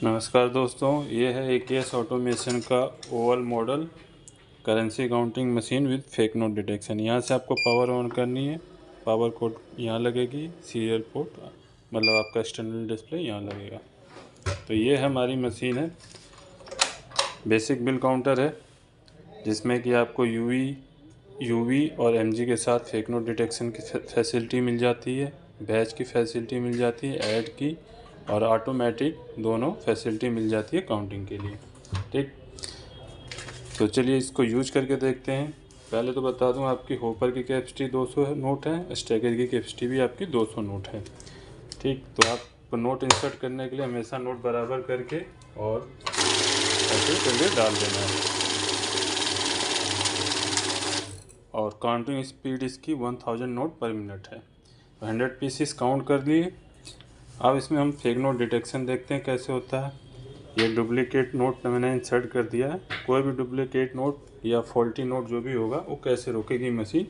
नमस्कार दोस्तों, ये है AKS ऑटोमेशन का Oval model currency counting machine with fake note detection. यहाँ से आपको पावर ऑन करनी है, पावर कोड यहाँ लगेगी, सीरियल पोर्ट मतलब आपका एक्सटर्नल डिस्प्ले यहाँ लगेगा। तो ये हमारी मशीन है, बेसिक बिल काउंटर है जिसमें कि आपको यूवी और MG के साथ फेक नोट डिटेक्शन की फैसिलिटी मिल जाती है, बैच की फैसिलिटी मिल जाती है, ऐड की और ऑटोमेटिक दोनों फैसिलिटी मिल जाती है काउंटिंग के लिए। ठीक, तो चलिए इसको यूज करके देखते हैं। पहले तो बता दूं, आपकी होपर की कैपेसिटी 200 नोट है, स्टैगर की कैपेसिटी भी आपकी 200 नोट है। ठीक, तो आप नोट इंसर्ट करने के लिए हमेशा नोट बराबर करके और ऐसे करके डाल देना है। और काउंटिंग स्पीड इसकी 1000 नोट पर मिनट है। 100 पीसीस काउंट कर लिए। अब इसमें हम फेक नोट डिटेक्शन देखते हैं कैसे होता है। ये डुप्लीकेट नोट मैंने इंसर्ट कर दिया है। कोई भी डुप्लीकेट नोट या फॉल्टी नोट जो भी होगा वो कैसे रोकेगी मशीन,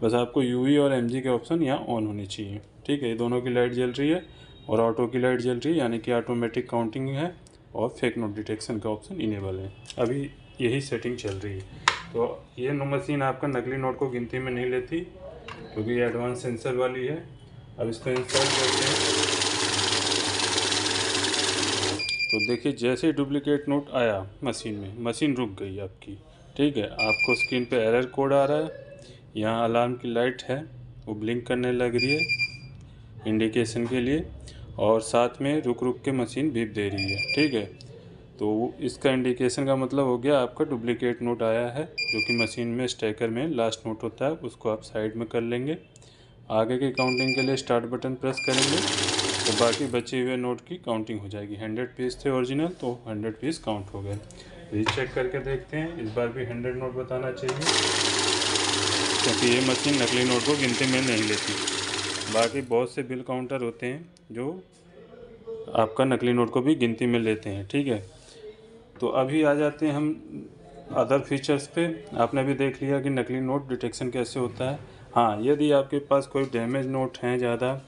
बस आपको यूवी और MG के ऑप्शन यहाँ ऑन होनी चाहिए। ठीक है, ये दोनों की लाइट जल रही है और ऑटो की लाइट जल रही है, यानी कि ऑटोमेटिक काउंटिंग है और फेक नोट डिटेक्शन का ऑप्शन इनेबल है। अभी यही सेटिंग चल रही है। तो ये मशीन आपका नकली नोट को गिनती में नहीं लेती क्योंकि ये एडवांस सेंसर वाली है। अब इसको इंस्टॉल करते हैं। तो देखिए, जैसे ही डुप्लीकेट नोट आया मशीन में, मशीन रुक गई आपकी। ठीक है, आपको स्क्रीन पे एरर कोड आ रहा है, यहाँ अलार्म की लाइट है वो ब्लिंक करने लग रही है इंडिकेशन के लिए, और साथ में रुक रुक के मशीन बीप दे रही है। ठीक है, तो इसका इंडिकेशन का मतलब हो गया आपका डुप्लीकेट नोट आया है, जो कि मशीन में स्टैकर में लास्ट नोट होता है, उसको आप साइड में कर लेंगे। आगे की काउंटिंग के लिए स्टार्ट बटन प्रेस करेंगे तो बाकी बचे हुए नोट की काउंटिंग हो जाएगी। 100 पीस थे ओरिजिनल, तो 100 पीस काउंट हो गए। रीचेक करके देखते हैं, इस बार भी 100 नोट बताना चाहिए क्योंकि ये मशीन नकली नोट को गिनती में नहीं लेती। बाकी बहुत से बिल काउंटर होते हैं जो आपका नकली नोट को भी गिनती में लेते हैं। ठीक है, तो अभी आ जाते हैं हम अदर फीचर्स पे। आपने भी देख लिया कि नकली नोट डिटेक्शन कैसे होता है। हाँ, यदि आपके पास कोई डैमेज नोट हैं ज़्यादा,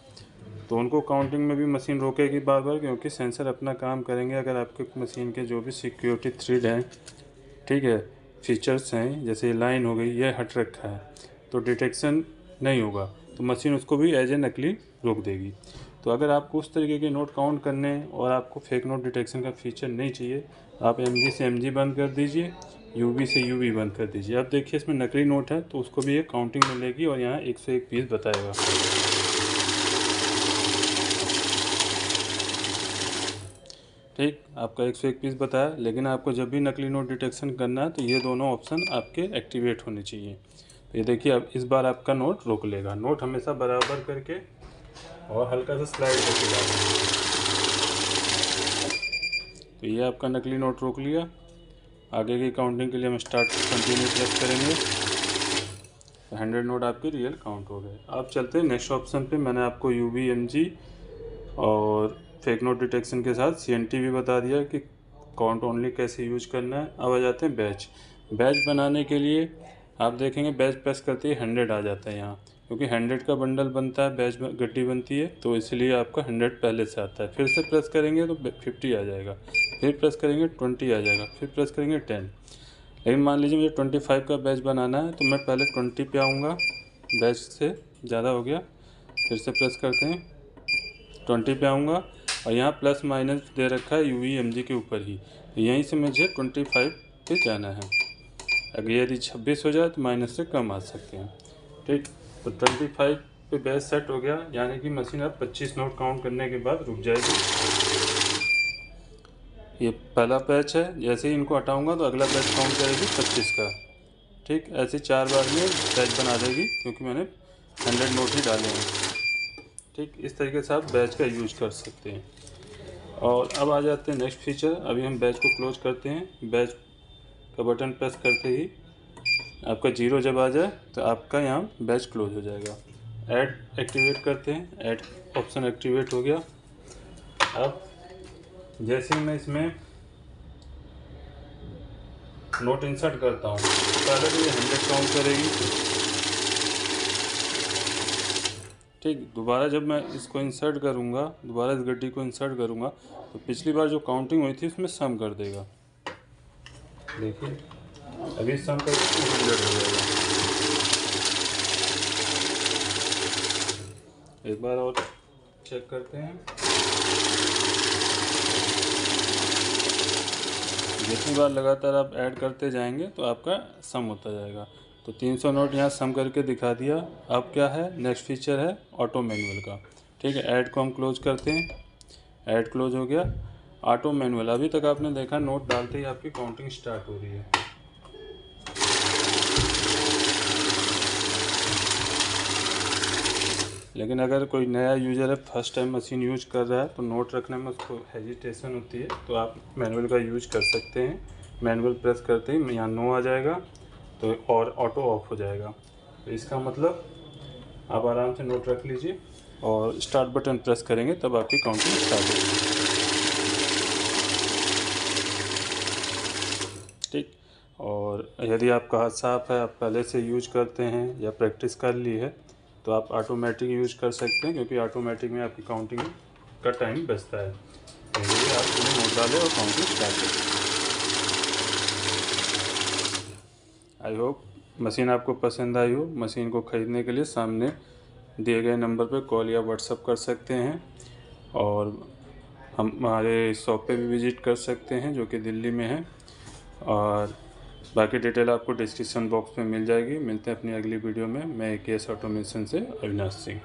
तो उनको काउंटिंग में भी मशीन रोकेगी बार बार, क्योंकि सेंसर अपना काम करेंगे। अगर आपके मशीन के जो भी सिक्योरिटी थ्रेड हैं, ठीक है, फीचर्स हैं, जैसे लाइन हो गई, ये हट रखा है, तो डिटेक्शन नहीं होगा, तो मशीन उसको भी एज ए नकली रोक देगी। तो अगर आपको उस तरीके के नोट काउंट करने और आपको फेक नोट डिटेक्शन का फीचर नहीं चाहिए, आप MG से MG बंद कर दीजिए, UV से UV बंद कर दीजिए। अब देखिए, इसमें नकली नोट है तो उसको भी ये काउंटिंग में लेगी और यहाँ 101 पीस बताएगा। ठीक, आपका 101 पीस बताया, लेकिन आपको जब भी नकली नोट डिटेक्शन करना है तो ये दोनों ऑप्शन आपके एक्टिवेट होने चाहिए। तो ये देखिए, अब इस बार आपका नोट रोक लेगा। नोट हमेशा बराबर करके और हल्का सा स्लाइड करके डालें। तो ये आपका नकली नोट रोक लिया। आगे की काउंटिंग के लिए हम स्टार्ट कंटिन्यू प्रेस करेंगे। 100 नोट आपके रियल काउंट हो गए। अब चलते हैं नेक्स्ट ऑप्शन पे। मैंने आपको UV, MG और फेक नोट डिटेक्शन के साथ CNT भी बता दिया कि काउंट ओनली कैसे यूज करना है। अब आ जाते हैं बैच। बैच बनाने के लिए आप देखेंगे बैच प्रेस करते ही 100 आ जाता है यहाँ, क्योंकि 100 का बंडल बनता है, बैच गड्डी बनती है, तो इसलिए आपका 100 पहले से आता है। फिर से प्रेस करेंगे तो 50 आ जाएगा, फिर प्रेस करेंगे 20 आ जाएगा, फिर प्रेस करेंगे 10। लेकिन मान लीजिए मुझे 25 का बैच बनाना है, तो मैं पहले 20 पे आऊँगा, बैच से ज़्यादा हो गया, फिर से प्रेस करते हैं, 20 पे आऊँगा और यहाँ प्लस माइनस दे रखा है UV MG के ऊपर ही, तो यहीं से मुझे 25 पे जाना है। अगर यदि 26 हो जाए तो माइनस से कम आ सकते हैं। ठीक, तो 25 पे बैच सेट हो गया, यानी कि मशीन अब 25 नोट काउंट करने के बाद रुक जाएगी। ये पहला बैच है, जैसे ही इनको हटाऊंगा तो अगला बैच काउंट करेगी 25 का। ठीक, ऐसे 4 बार में बैच बना देगी, क्योंकि मैंने 100 नोट ही डाले हैं। ठीक, इस तरीके से आप बैच का यूज कर सकते हैं। और अब आ जाते हैं नेक्स्ट फीचर। अभी हम बैच को क्लोज करते हैं। बैच का बटन प्रेस करते ही आपका 0 जब आ जाए तो आपका यहाँ बैच क्लोज हो जाएगा। ऐड एक्टिवेट करते हैं, ऐड ऑप्शन एक्टिवेट हो गया। अब जैसे मैं इसमें नोट इंसर्ट करता हूँ, पहले तो ये 100 काउंट करेगी, ठीक, दोबारा जब मैं इसको इंसर्ट करूँगा, दोबारा इस गड्डी को इंसर्ट करूँगा तो पिछली बार जो काउंटिंग हुई थी उसमें सम कर देगा। देखिए अभी सम करके 200 हो जाएगा। एक बार और चेक करते हैं। जितनी बार लगातार आप ऐड करते जाएंगे तो आपका सम होता जाएगा। तो 300 नोट यहाँ सम करके दिखा दिया। अब क्या है, नेक्स्ट फीचर है ऑटो मैनुअल का। ठीक है, ऐड को हम क्लोज करते हैं। ऐड क्लोज हो गया। ऑटो मैनुअल, अभी तक आपने देखा नोट डालते ही आपकी काउंटिंग स्टार्ट हो रही है। लेकिन अगर कोई नया यूज़र है, फर्स्ट टाइम मशीन यूज कर रहा है, तो नोट रखने में उसको हेजिटेशन होती है, तो आप मैनुअल का यूज कर सकते हैं। मैनुअल प्रेस करते ही यहाँ नो आ जाएगा तो और ऑटो ऑफ हो जाएगा। तो इसका मतलब आप आराम से नोट रख लीजिए और स्टार्ट बटन प्रेस करेंगे तब आपकी काउंटिंग स्टार्ट होगी। ठीक, और यदि आपका हाथ साफ है, आप पहले से यूज करते हैं या प्रैक्टिस कर ली है, तो आप ऑटोमेटिक यूज कर सकते हैं, क्योंकि ऑटोमेटिक में आपकी काउंटिंग का टाइम बचता है। तो ये आप नोट डालें और काउंटिंग स्टार्ट करें। आई होप मशीन आपको पसंद आई हो। मशीन को ख़रीदने के लिए सामने दिए गए नंबर पर कॉल या व्हाट्सअप कर सकते हैं, और हम हमारे शॉप पे भी विज़िट कर सकते हैं जो कि दिल्ली में है। और बाकी डिटेल आपको डिस्क्रिप्शन बॉक्स में मिल जाएगी। मिलते हैं अपनी अगली वीडियो में। मैं केएस ऑटोमेशन से अविनाश सिंह।